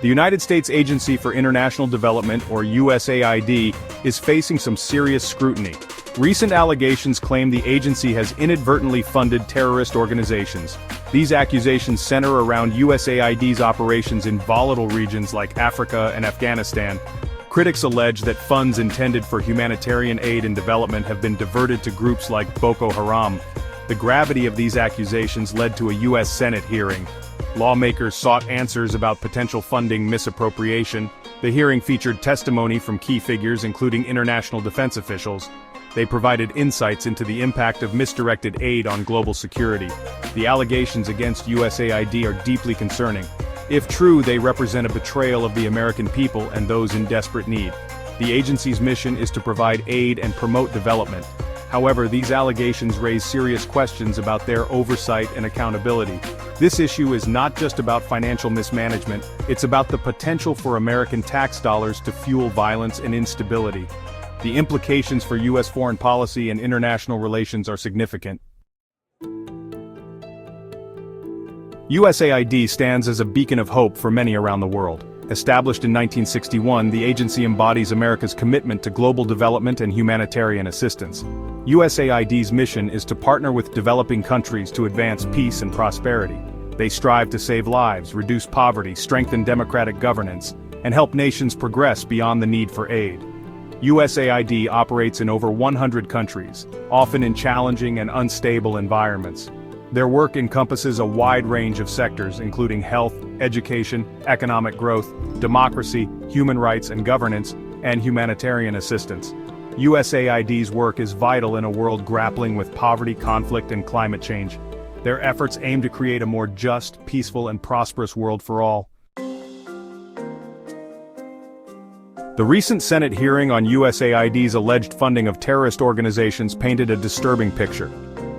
The United States Agency for International Development, or USAID, is facing some serious scrutiny. Recent allegations claim the agency has inadvertently funded terrorist organizations. These accusations center around USAID's operations in volatile regions like Africa and Afghanistan. Critics allege that funds intended for humanitarian aid and development have been diverted to groups like Boko Haram. The gravity of these accusations led to a U.S. Senate hearing. Lawmakers sought answers about potential funding misappropriation. The hearing featured testimony from key figures including international defense officials. They provided insights into the impact of misdirected aid on global security. The allegations against USAID are deeply concerning. If true, they represent a betrayal of the American people and those in desperate need. The agency's mission is to provide aid and promote development. However, these allegations raise serious questions about their oversight and accountability. This issue is not just about financial mismanagement, it's about the potential for American tax dollars to fuel violence and instability. The implications for U.S. foreign policy and international relations are significant. USAID stands as a beacon of hope for many around the world. Established in 1961, the agency embodies America's commitment to global development and humanitarian assistance. USAID's mission is to partner with developing countries to advance peace and prosperity. They strive to save lives, reduce poverty, strengthen democratic governance, and help nations progress beyond the need for aid. USAID operates in over 100 countries, often in challenging and unstable environments. Their work encompasses a wide range of sectors including health, education, economic growth, democracy, human rights and governance, and humanitarian assistance. USAID's work is vital in a world grappling with poverty, conflict, and climate change. Their efforts aim to create a more just, peaceful, and prosperous world for all. The recent Senate hearing on USAID's alleged funding of terrorist organizations painted a disturbing picture.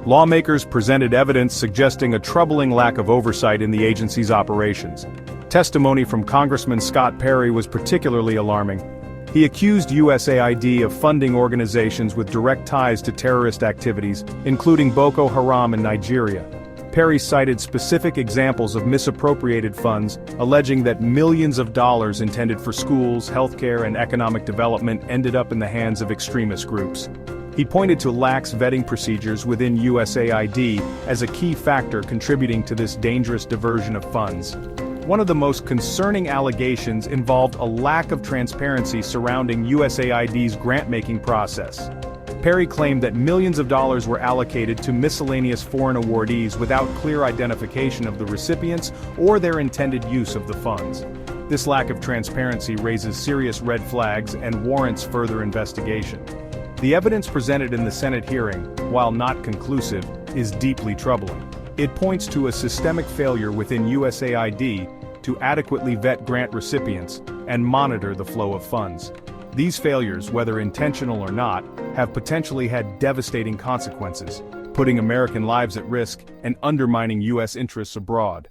Lawmakers presented evidence suggesting a troubling lack of oversight in the agency's operations. Testimony from Congressman Scott Perry was particularly alarming. He accused USAID of funding organizations with direct ties to terrorist activities, including Boko Haram in Nigeria. Perry cited specific examples of misappropriated funds, alleging that millions of dollars intended for schools, healthcare, and economic development ended up in the hands of extremist groups. He pointed to lax vetting procedures within USAID as a key factor contributing to this dangerous diversion of funds. One of the most concerning allegations involved a lack of transparency surrounding USAID's grant-making process. Perry claimed that millions of dollars were allocated to miscellaneous foreign awardees without clear identification of the recipients or their intended use of the funds. This lack of transparency raises serious red flags and warrants further investigation. The evidence presented in the Senate hearing, while not conclusive, is deeply troubling. It points to a systemic failure within USAID to adequately vet grant recipients and monitor the flow of funds. These failures, whether intentional or not, have potentially had devastating consequences, putting American lives at risk and undermining U.S. interests abroad.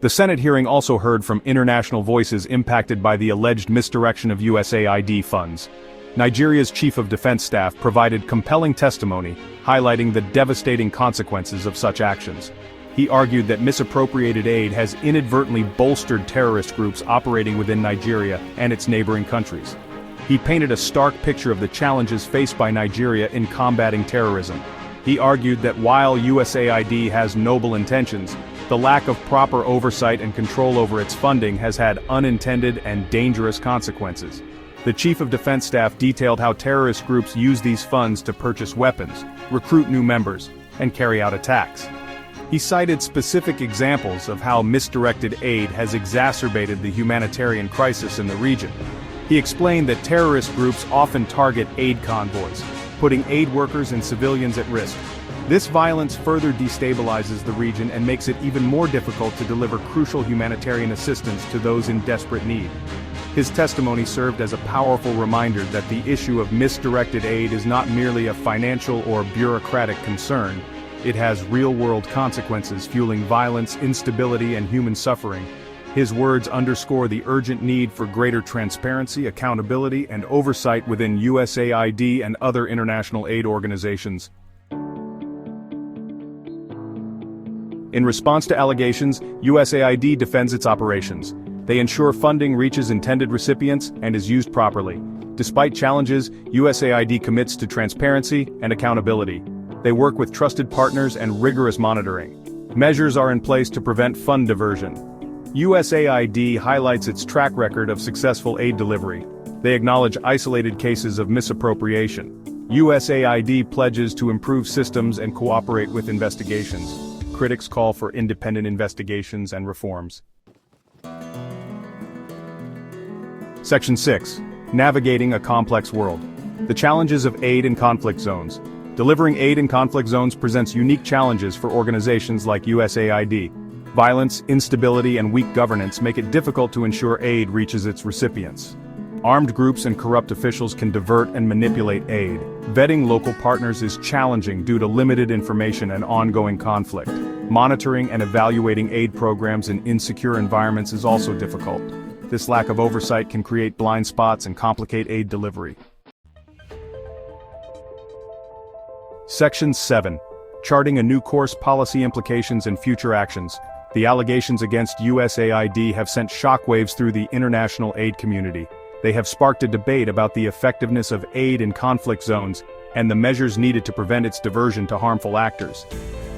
The Senate hearing also heard from international voices impacted by the alleged misdirection of USAID funds. Nigeria's Chief of Defense Staff provided compelling testimony, highlighting the devastating consequences of such actions. He argued that misappropriated aid has inadvertently bolstered terrorist groups operating within Nigeria and its neighboring countries. He painted a stark picture of the challenges faced by Nigeria in combating terrorism. He argued that while USAID has noble intentions, the lack of proper oversight and control over its funding has had unintended and dangerous consequences. The Chief of Defense Staff detailed how terrorist groups use these funds to purchase weapons, recruit new members, and carry out attacks. He cited specific examples of how misdirected aid has exacerbated the humanitarian crisis in the region. He explained that terrorist groups often target aid convoys, putting aid workers and civilians at risk. This violence further destabilizes the region and makes it even more difficult to deliver crucial humanitarian assistance to those in desperate need. His testimony served as a powerful reminder that the issue of misdirected aid is not merely a financial or bureaucratic concern. It has real-world consequences fueling violence, instability, and human suffering. His words underscore the urgent need for greater transparency, accountability, and oversight within USAID and other international aid organizations. In response to allegations, USAID defends its operations. They ensure funding reaches intended recipients and is used properly. Despite challenges, USAID commits to transparency and accountability. They work with trusted partners and rigorous monitoring. Measures are in place to prevent fund diversion. USAID highlights its track record of successful aid delivery. They acknowledge isolated cases of misappropriation. USAID pledges to improve systems and cooperate with investigations. Critics call for independent investigations and reforms. Section 6. Navigating a complex world. The challenges of aid in conflict zones. Delivering aid in conflict zones presents unique challenges for organizations like USAID. Violence, instability, and weak governance make it difficult to ensure aid reaches its recipients. Armed groups and corrupt officials can divert and manipulate aid. Vetting local partners is challenging due to limited information and ongoing conflict. Monitoring and evaluating aid programs in insecure environments is also difficult. This lack of oversight can create blind spots and complicate aid delivery. Section 7. Charting a new course: policy implications and future actions. The allegations against USAID have sent shockwaves through the international aid community. They have sparked a debate about the effectiveness of aid in conflict zones and the measures needed to prevent its diversion to harmful actors.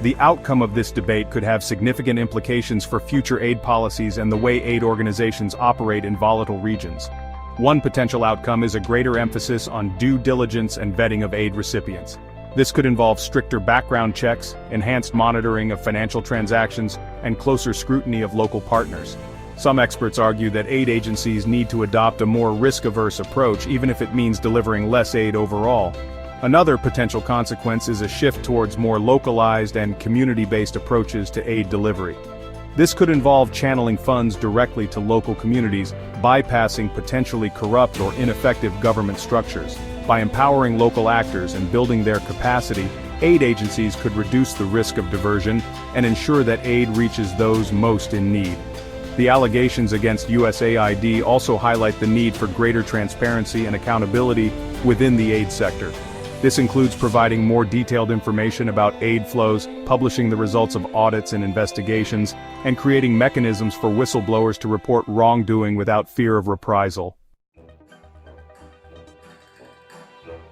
The outcome of this debate could have significant implications for future aid policies and the way aid organizations operate in volatile regions. One potential outcome is a greater emphasis on due diligence and vetting of aid recipients. This could involve stricter background checks, enhanced monitoring of financial transactions, and closer scrutiny of local partners. Some experts argue that aid agencies need to adopt a more risk-averse approach, even if it means delivering less aid overall. Another potential consequence is a shift towards more localized and community-based approaches to aid delivery. This could involve channeling funds directly to local communities, bypassing potentially corrupt or ineffective government structures. By empowering local actors and building their capacity, aid agencies could reduce the risk of diversion and ensure that aid reaches those most in need. The allegations against USAID also highlight the need for greater transparency and accountability within the aid sector. This includes providing more detailed information about aid flows, publishing the results of audits and investigations, and creating mechanisms for whistleblowers to report wrongdoing without fear of reprisal.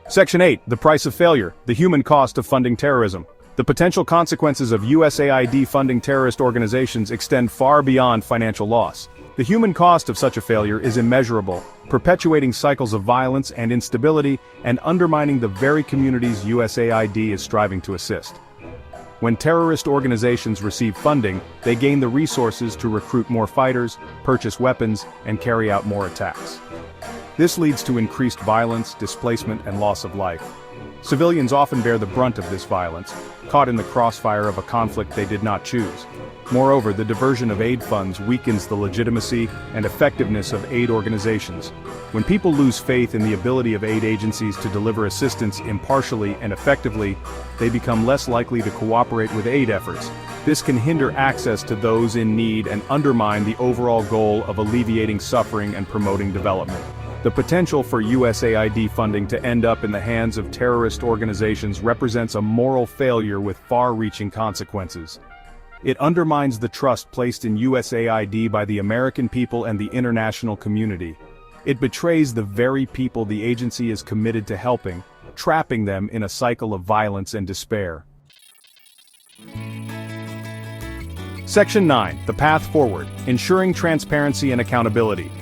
Section 8. The price of failure: the human cost of funding terrorism. The potential consequences of USAID funding terrorist organizations extend far beyond financial loss. The human cost of such a failure is immeasurable, perpetuating cycles of violence and instability and undermining the very communities USAID is striving to assist. When terrorist organizations receive funding, they gain the resources to recruit more fighters, purchase weapons, and carry out more attacks. This leads to increased violence, displacement, and loss of life. Civilians often bear the brunt of this violence, caught in the crossfire of a conflict they did not choose. Moreover, the diversion of aid funds weakens the legitimacy and effectiveness of aid organizations. When people lose faith in the ability of aid agencies to deliver assistance impartially and effectively, they become less likely to cooperate with aid efforts. This can hinder access to those in need and undermine the overall goal of alleviating suffering and promoting development. The potential for USAID funding to end up in the hands of terrorist organizations represents a moral failure with far-reaching consequences. It undermines the trust placed in USAID by the American people and the international community. It betrays the very people the agency is committed to helping, trapping them in a cycle of violence and despair. Section 9. The path forward: ensuring transparency and accountability.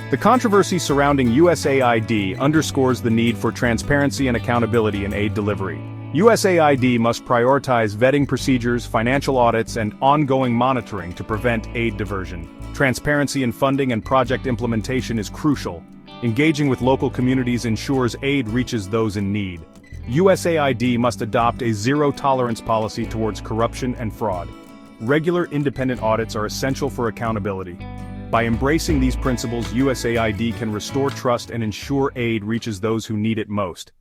The controversy surrounding USAID underscores the need for transparency and accountability in aid delivery. USAID must prioritize vetting procedures, financial audits, and ongoing monitoring to prevent aid diversion. Transparency in funding and project implementation is crucial. Engaging with local communities ensures aid reaches those in need. USAID must adopt a zero-tolerance policy towards corruption and fraud. Regular independent audits are essential for accountability. By embracing these principles, USAID can restore trust and ensure aid reaches those who need it most.